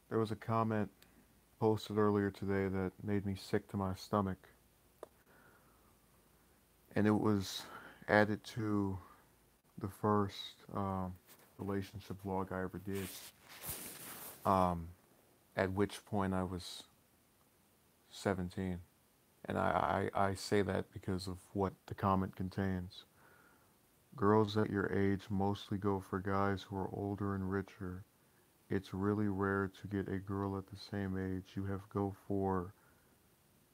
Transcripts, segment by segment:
There was a comment posted earlier today that made me sick to my stomach, and it was added to the first relationship vlog I ever did. Um, at which point I was 17, and I say that because of what the comment contains. Girls at your age mostly go for guys who are older and richer. It's really rare to get a girl at the same age. You have go for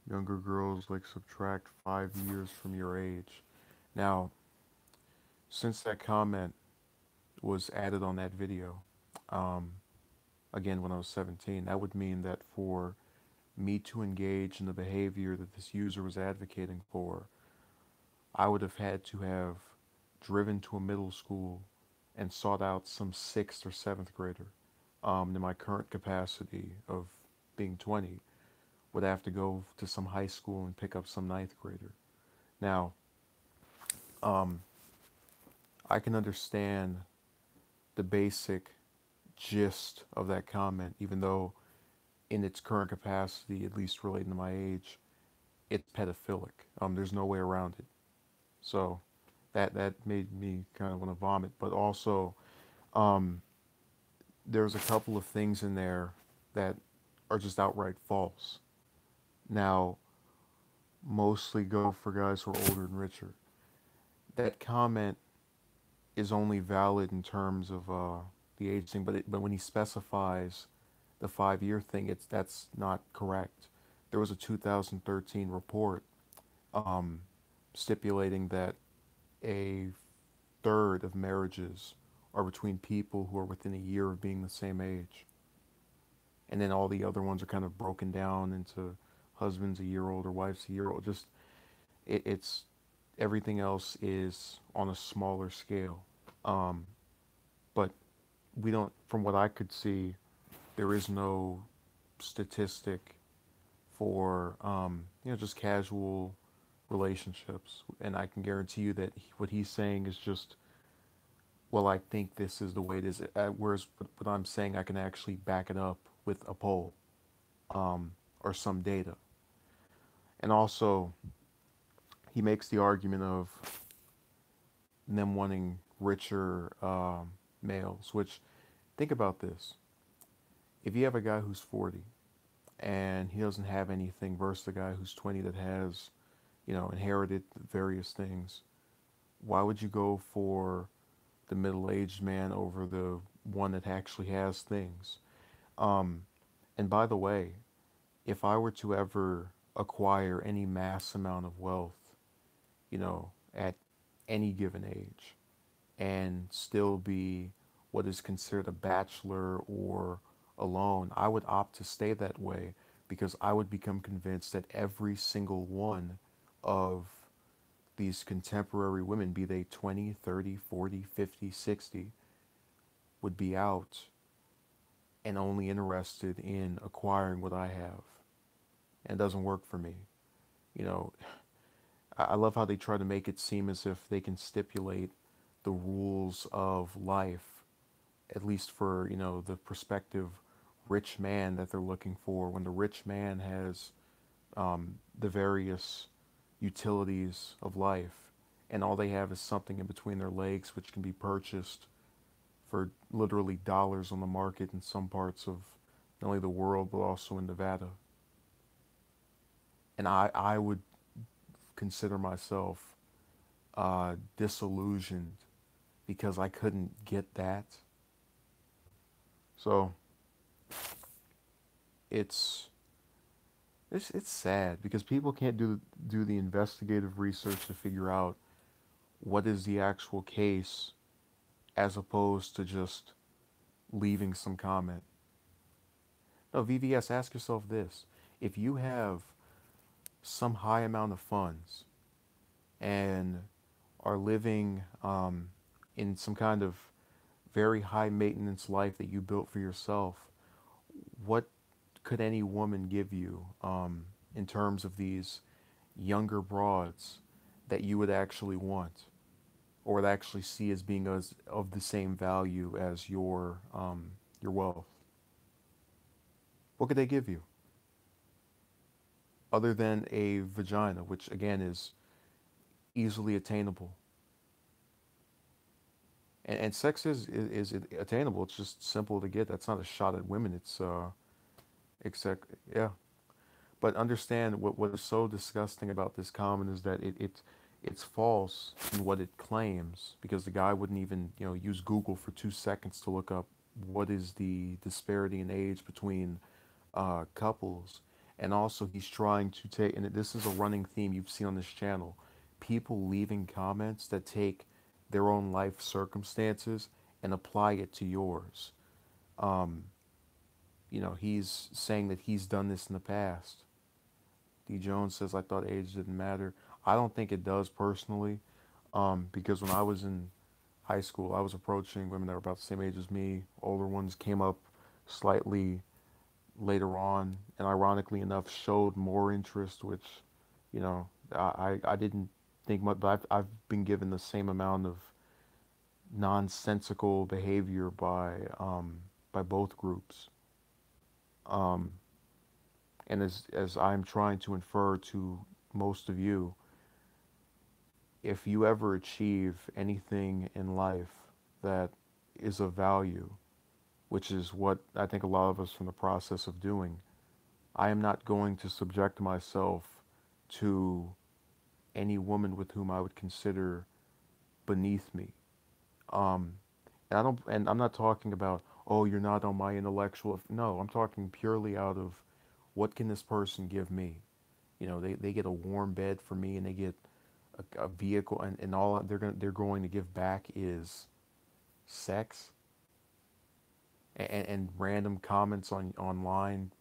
younger girls, like subtract 5 years from your age. Now, since that comment was added on that video, um, again when I was 17, that would mean that for me to engage in the behavior that this user was advocating for, I would have had to have driven to a middle school and sought out some sixth or seventh grader. In my current capacity of being 20, would have to go to some high school and pick up some ninth grader. Now, um, I can understand the basic gist of that comment, even though in its current capacity, at least relating to my age, it's pedophilic. There's no way around it. So that made me kind of want to vomit. But also, um, there's a couple of things in there that are just outright false. Now, mostly go for guys who are older and richer. That comment is only valid in terms of the age thing, but when he specifies the 5 year thing, that's not correct. There was a 2013 report um, stipulating that a third of marriages are between people who are within a year of being the same age, and then all the other ones are kind of broken down into husbands a year old or wives a year old. Just it's everything else is on a smaller scale. Um, but we don't, from what I could see, there is no statistic for just casual relationships, and I can guarantee you that what he's saying is just, well, I think this is the way it is. Whereas what I'm saying, I can actually back it up with a poll or some data. And also, he makes the argument of them wanting richer males, which, think about this. If you have a guy who's 40 and he doesn't have anything versus the guy who's 20 that has, inherited various things, why would you go for the middle-aged man over the one that actually has things? Um, and by the way, if I were to ever acquire any mass amount of wealth, at any given age, and still be what is considered a bachelor or alone, I would opt to stay that way because I would become convinced that every single one of these contemporary women, be they 20, 30, 40, 50, 60, would be out and only interested in acquiring what I have. And it doesn't work for me. You know, I love how they try to make it seem as if they can stipulate the rules of life, at least for, the prospective rich man that they're looking for, when the rich man has the various utilities of life, and all they have is something in between their legs which can be purchased for literally dollars on the market in some parts of not only the world but also in Nevada. And I would consider myself disillusioned because I couldn't get that. So it's it's sad because people can't do the investigative research to figure out what is the actual case, as opposed to just leaving some comment. No, VVS, ask yourself this. If you have some high amount of funds and are living in some kind of very high maintenance life that you built for yourself, what could any woman give you in terms of these younger broads that you would actually want or would actually see as being of the same value as your wealth? What could they give you other than a vagina, which again is easily attainable? And sex is attainable. It's just simple to get. That's not a shot at women. It's exact yeah. But understand what is so disgusting about this comment is that it's false in what it claims because the guy wouldn't even, use Google for 2 seconds to look up what is the disparity in age between couples. And also he's trying to take, and this is a running theme you've seen on this channel, people leaving comments that take their own life circumstances and apply it to yours. Um, he's saying that he's done this in the past. D. Jones says, I thought age didn't matter. I don't think it does personally, because when I was in high school, I was approaching women that were about the same age as me. Older ones came up slightly later on, and ironically enough, showed more interest, which, I didn't think much, but I've been given the same amount of nonsensical behavior by both groups. Um, and as I'm trying to infer to most of you, if you ever achieve anything in life that is of value, which is what I think a lot of us are in the process of doing, I am not going to subject myself to any woman with whom I would consider beneath me. Um, and I'm not talking about, oh, you're not on my intellectual. No, I'm talking purely out of what can this person give me? They get a warm bed for me and they get a vehicle and all they're going to give back is sex and random comments online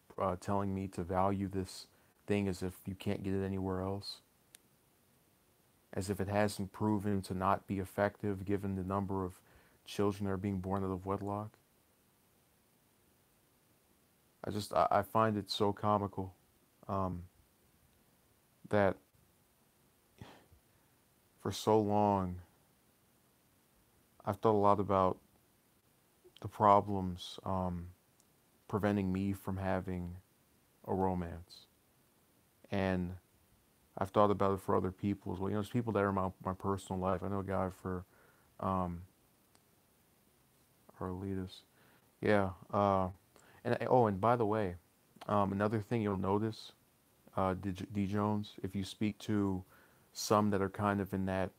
telling me to value this thing as if you can't get it anywhere else, as if it hasn't proven to not be effective given the number of children that are being born out of wedlock. I find it so comical, um, that for so long I've thought a lot about the problems preventing me from having a romance. And I've thought about it for other people as well. There's people that are in my personal life. I know a guy for um, Arletus. Yeah. And by the way, another thing you'll notice, D. Jones, if you speak to some that are kind of in that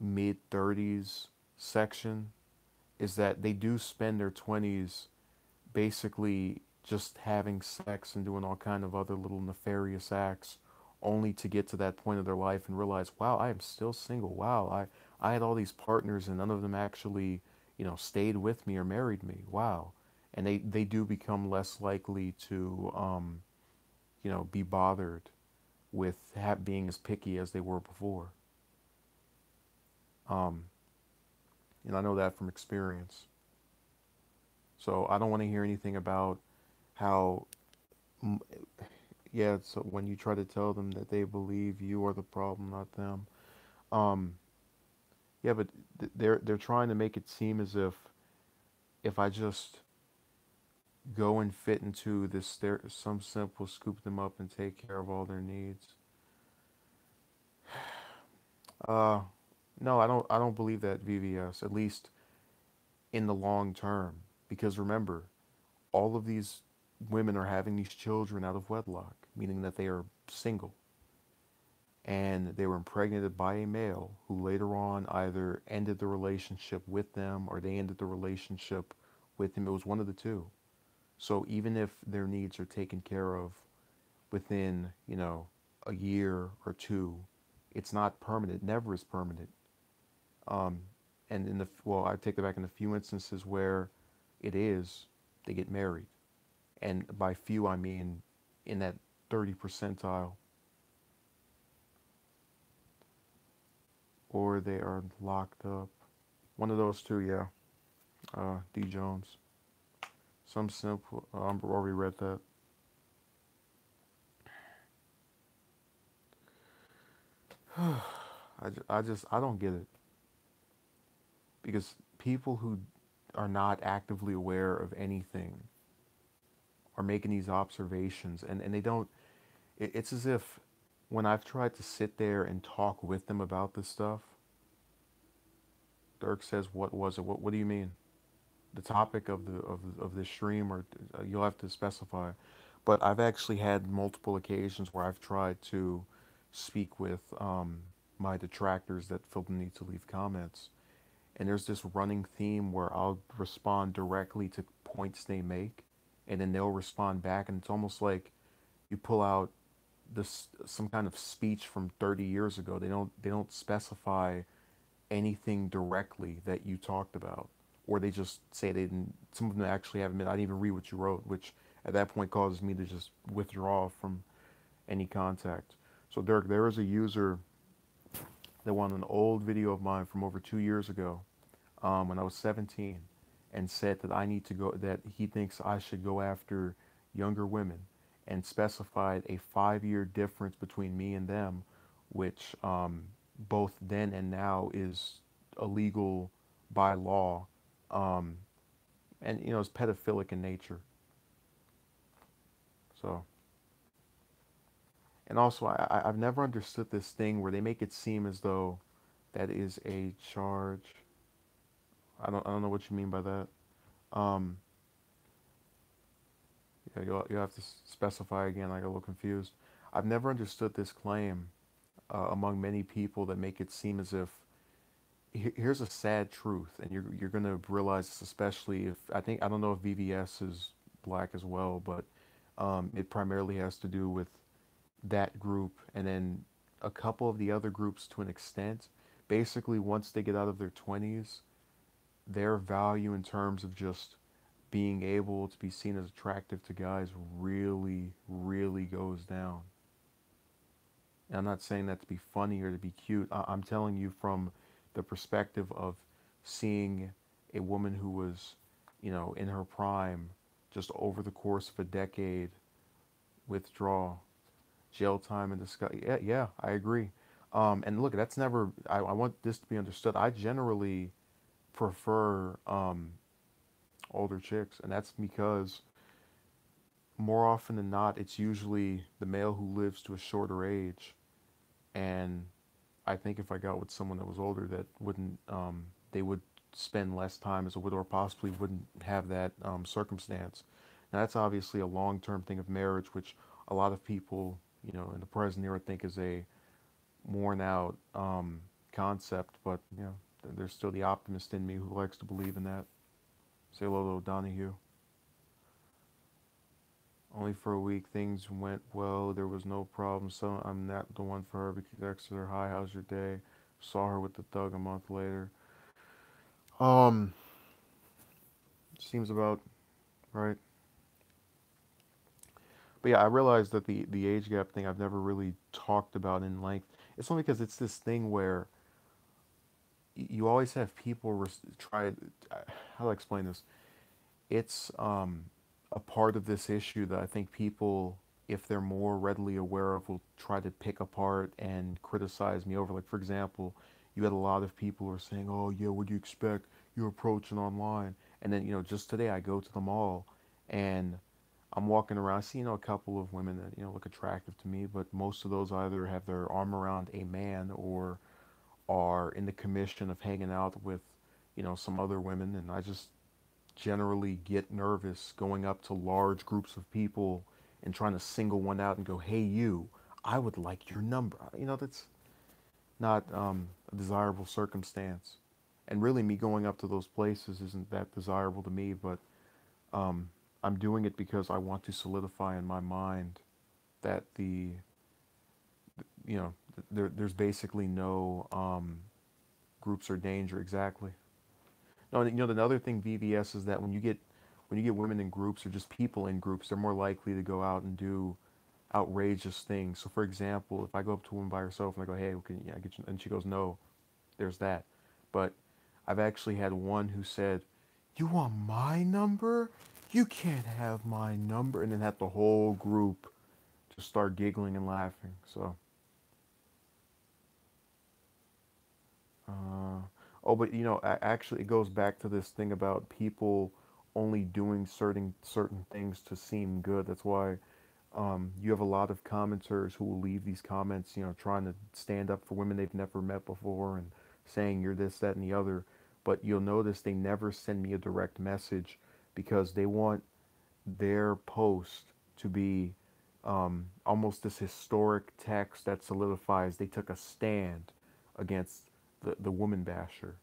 mid 30s section, is that they do spend their 20s basically just having sex and doing all kind of other little nefarious acts only to get to that point of their life and realize, wow, I am still single. Wow, I had all these partners and none of them actually, stayed with me or married me. Wow. And they do become less likely to, be bothered with being as picky as they were before. Um, and I know that from experience. So I don't want to hear anything about how, yeah, so when you try to tell them that they believe you are the problem, not them. Um, yeah, but they're trying to make it seem as if I just go and fit into this some simple scoop them up and take care of all their needs. Uh, no, I don't believe that VVS, at least in the long term, because remember, all of these women are having these children out of wedlock, meaning that they are single. And they were impregnated by a male who later on either ended the relationship with them or they ended the relationship with him. It was one of the two. So even if their needs are taken care of within, a year or two, it's not permanent. It never is permanent. Um, and I take that back, in a few instances where it is, they get married. And by few, I mean in that 30 percentile, or they are locked up. One of those two, yeah. D. Jones. Some simple. I've already read that. I don't get it because people who are not actively aware of anything are making these observations, and they don't. It's as if when I've tried to sit there and talk with them about this stuff, Dirk says, "What was it? What do you mean? The topic of the stream, or you'll have to specify." But I've actually had multiple occasions where I've tried to speak with my detractors that feel the need to leave comments, and there's this running theme where I'll respond directly to points they make, and then they'll respond back, and it's almost like you pull out this some kind of speech from 30 years ago. They don't specify anything directly that you talked about, or they just say they didn't. Some of them actually haven't been. I didn't even read what you wrote, which at that point causes me to just withdraw from any contact. So Dirk, there is a user that wanted an old video of mine from over 2 years ago, when I was 17, and said that I need to go, that he thinks I should go after younger women, and specified a 5 year difference between me and them, which both then and now is illegal by law, um, and it's pedophilic in nature. So, and also I've never understood this thing where they make it seem as though that is a charge. I don't know what you mean by that. Um, yeah, you'll have to specify again. I got a little confused. I've never understood this claim among many people that make it seem as if here's a sad truth, and you're gonna realize this, especially if I don't know if VVS is black as well, but it primarily has to do with that group, and then a couple of the other groups to an extent. Basically, once they get out of their 20s, their value in terms of just being able to be seen as attractive to guys really, really goes down. And I'm not saying that to be funny or to be cute. I'm telling you from the perspective of seeing a woman who was, in her prime, just over the course of a decade, withdraw, jail time and discuss. Yeah, yeah, I agree. And look, that's never. I want this to be understood. I generally prefer older chicks, and that's because more often than not, it's usually the male who lives to a shorter age. And I think if I got with someone that was older, that wouldn't, they would spend less time as a widow, or possibly wouldn't have that circumstance. Now, that's obviously a long-term thing of marriage, which a lot of people, in the present era think is a worn-out concept. But, there's still the optimist in me who likes to believe in that. Say hello to O'Donohue. Only for a week, things went well. There was no problem. So I'm not the one for her because Exeter, hi, how's your day? Saw her with the thug a month later. Um, Seems about right. But yeah, I realized that the age gap thing I've never really talked about in length. It's only because it's this thing where you always have people try. How do I explain this? It's a part of this issue that I think people, if they're more readily aware of, will try to pick apart and criticize me over. Like, for example, you had a lot of people who are saying, "Oh, yeah, what do you expect? You're approaching online." And then, just today I go to the mall and I'm walking around, I see, a couple of women that, look attractive to me, but most of those either have their arm around a man or are in the commission of hanging out with, some other women. And I just generally get nervous going up to large groups of people and trying to single one out and go, "Hey, you, I would like your number." That's not a desirable circumstance. And really, me going up to those places isn't that desirable to me, but um, I'm doing it because I want to solidify in my mind that there's basically no groups or danger exactly. No, and another thing VBS is that when you get women in groups or just people in groups, they're more likely to go out and do outrageous things. So, for example, if I go up to a woman by herself and I go, "Hey, can I get you?" and she goes, "No," there's that. But I've actually had one who said, "You want my number? You can't have my number," and then had the whole group just start giggling and laughing. So, uh, oh, but actually, it goes back to this thing about people only doing certain things to seem good. That's why you have a lot of commenters who will leave these comments, trying to stand up for women they've never met before and saying you're this, that, and the other. But you'll notice they never send me a direct message because they want their post to be almost this historic text that solidifies they took a stand against the woman basher.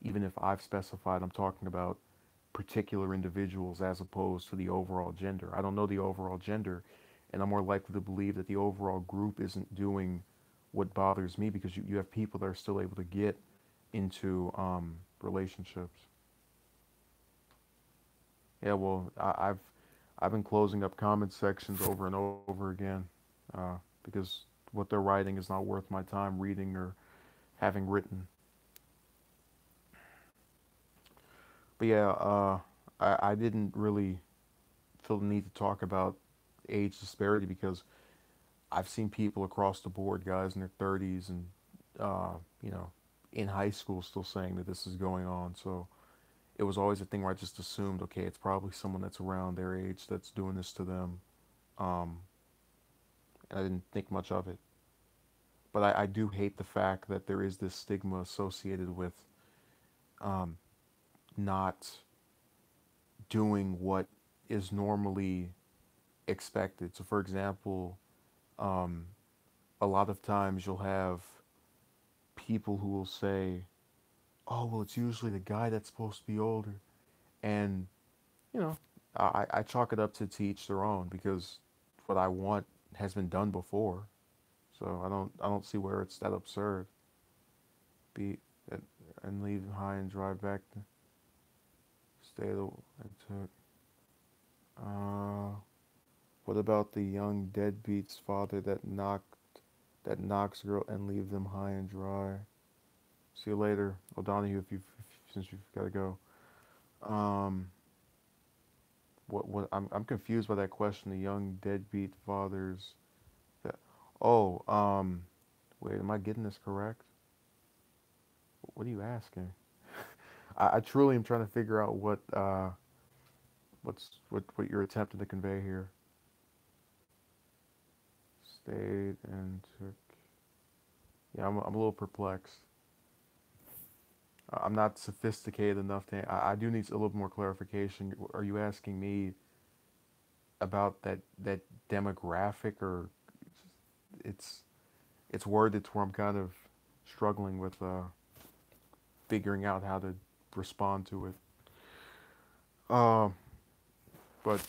Even if I've specified I'm talking about particular individuals as opposed to the overall gender. I don't know the overall gender, and I'm more likely to believe that the overall group isn't doing what bothers me because you have people that are still able to get into relationships. Yeah, well, I've been closing up comment sections over and over again because what they're writing is not worth my time reading or having written. But yeah, I didn't really feel the need to talk about age disparity because I've seen people across the board, guys in their 30s and uh, you know, in high school, still saying that this is going on. So it was always a thing where I just assumed, okay, it's probably someone that's around their age that's doing this to them, um, and I didn't think much of it. But I do hate the fact that there is this stigma associated with not doing what is normally expected. So, for example, um, a lot of times you'll have people who will say, "Oh, well, it's usually the guy that's supposed to be older," and you know, I chalk it up to each their own because what I want has been done before. So I don't see where it's that absurd. Be and leave high and drive back to stay the and took. What about the young deadbeat's father that knocks girl and leave them high and dry? See you later, O'Donohue. Since you've got to go. Um, what I'm confused by that question. The young deadbeat fathers that. Oh, wait, am I getting this correct? What are you asking? I truly am trying to figure out what you're attempting to convey here. Stayed and took. Yeah, I'm a little perplexed. I'm not sophisticated enough to. I do need a little more clarification. Are you asking me about that demographic, or it's it's worded to where I'm kind of struggling with figuring out how to respond to it. Um, but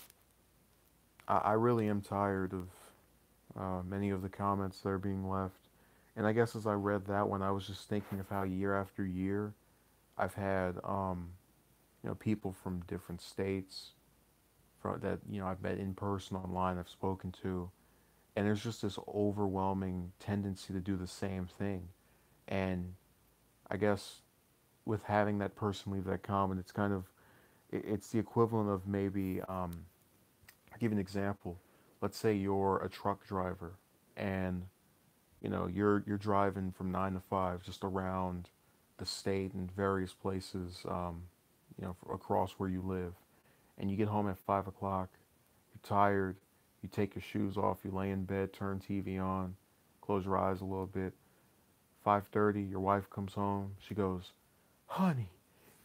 I really am tired of many of the comments that are being left. And I guess as I read that one, I was just thinking of how year after year I've had people from different states from that I've met in person, online, I've spoken to, and there's just this overwhelming tendency to do the same thing. And I guess with having that person leave that comment, it's kind of it's the equivalent of maybe I'll give you an example. Let's say you're a truck driver and you're driving from 9 to 5 just around the state and various places across where you live, and you get home at 5 o'clock. You're tired. You take your shoes off. You lay in bed, turn TV on, close your eyes a little bit. 5:30, your wife comes home. She goes, "Honey,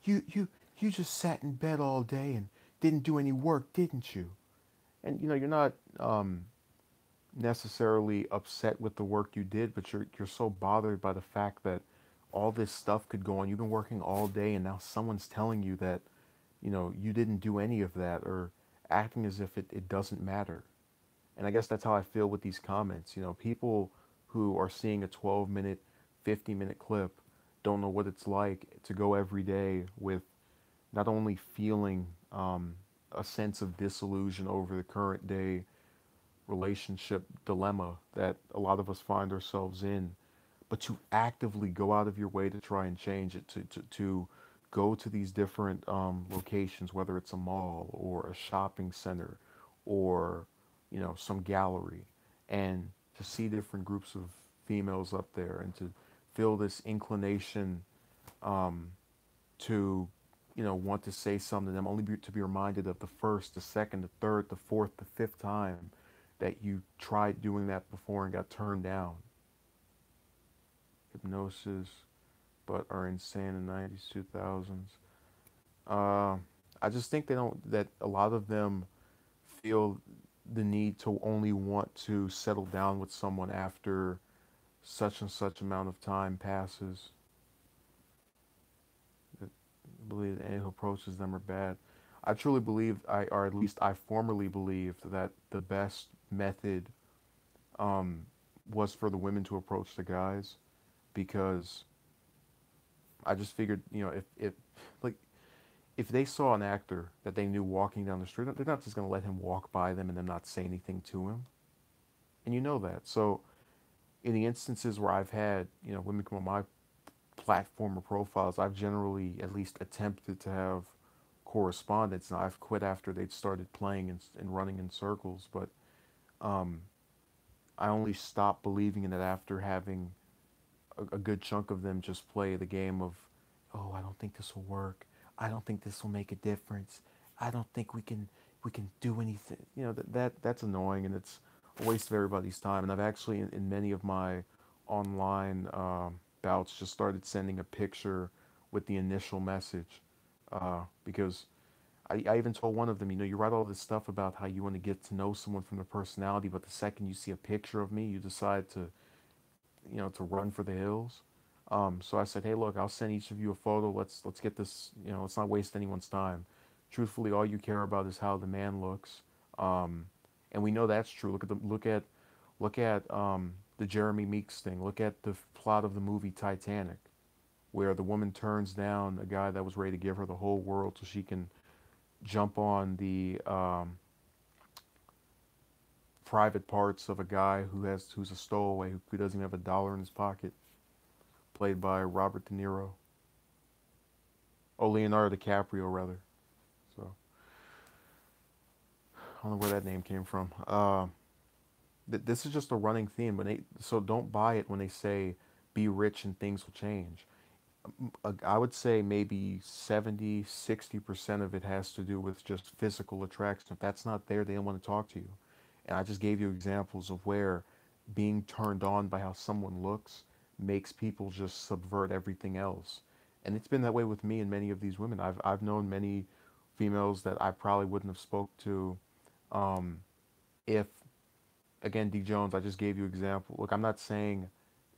you you you just sat in bed all day and didn't do any work, didn't you?" And you're not necessarily upset with the work you did, but you're so bothered by the fact that all this stuff could go on. You've been working all day, and now someone's telling you that you didn't do any of that, or acting as if it doesn't matter. And I guess that's how I feel with these comments. People who are seeing a 12-minute, 50-minute clip don't know what it's like to go every day with not only feeling a sense of disillusion over the current day relationship dilemma that a lot of us find ourselves in, but to actively go out of your way to try and change it, to go to these different locations, whether it's a mall or a shopping center or some gallery, and to see different groups of females up there and to feel this inclination to want to say something to them, only to be reminded of the first, the second, the third, the fourth, the fifth time that you tried doing that before and got turned down. Hypnosis, but are insane in the 90s, 2000s. Uh, I just think that a lot of them feel the need to only want to settle down with someone after such and such amount of time passes. I believe that any who approaches them are bad. I truly believe, or at least I formerly believed, that the best method um, was for the women to approach the guys, because I just figured, like if they saw an actor that they knew walking down the street, they're not just going to let him walk by them and then not say anything to him. And you know that. So in the instances where I've had, women come on my platform or profiles, I've generally at least attempted to have correspondence. Now I've quit after they'd started playing and running in circles, but um, I only stopped believing in it after having a good chunk of them just play the game of, oh, I don't think this will work. I don't think this will make a difference. I don't think we can do anything. That's annoying, and it's a waste of everybody's time. And I've actually in many of my online bouts just started sending a picture with the initial message, because I even told one of them, you write all this stuff about how you want to get to know someone from their personality, but the second you see a picture of me, you decide to run for the hills. So I said, hey, look, I'll send each of you a photo. Let's get this. Let's not waste anyone's time. Truthfully, all you care about is how the man looks, and we know that's true. Look at the Jeremy Meeks thing. Look at the plot of the movie Titanic, where the woman turns down a guy that was ready to give her the whole world so she can jump on the private parts of a guy who's a stowaway who doesn't even have a dollar in his pocket, played by Robert De Niro. Oh, Leonardo DiCaprio, rather. So I don't know where that name came from. This is just a running theme. So don't buy it when they say be rich and things will change. I would say maybe 70, 60% of it has to do with just physical attraction. If that's not there, they don't want to talk to you. And I just gave you examples of where being turned on by how someone looks makes people just subvert everything else. And it's been that way with me and many of these women. I've known many females that I probably wouldn't have spoke to, um, if, again, D Jones, I just gave you example. Look, I'm not saying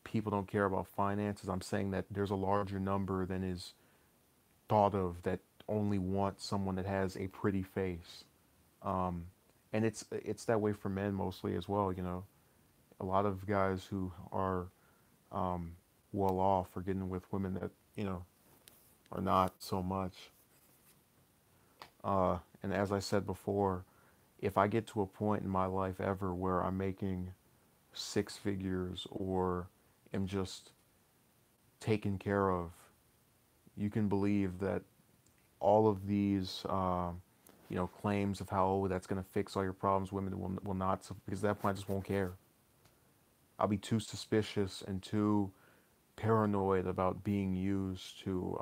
people don't care about finances. I'm saying that there's a larger number than is thought of that only want someone that has a pretty face. Um, and it's that way for men mostly as well. A lot of guys who are um, well off are getting with women that are not so much. And as I said before, if I get to a point in my life ever where I'm making six figures or am just taken care of, you can believe that all of these, claims of how, oh, that's going to fix all your problems, women will not, because at that point I just won't care. I'll be too suspicious and too paranoid about being used to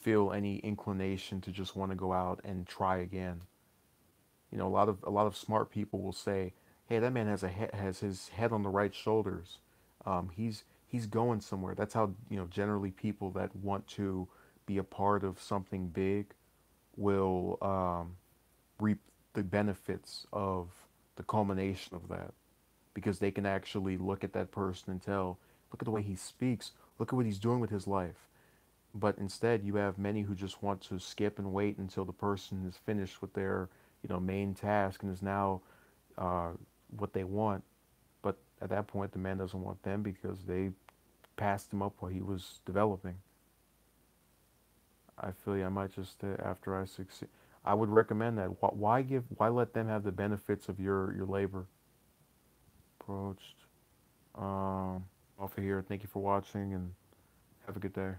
feel any inclination to just want to go out and try again. A lot of smart people will say, "Hey, that man has his head on the right shoulders. He's going somewhere." That's how generally people that want to be a part of something big will reap the benefits of the culmination of that, because they can actually look at that person and tell, look at the way he speaks, look at what he's doing with his life. But instead, you have many who just want to skip and wait until the person is finished with their, main task and is now uh, what they want. But at that point, the man doesn't want them because they passed him up while he was developing. I feel you. I might just after I succeed, I would recommend that. Why let them have the benefits of your labor? Approached. Off of here. Thank you for watching and have a good day.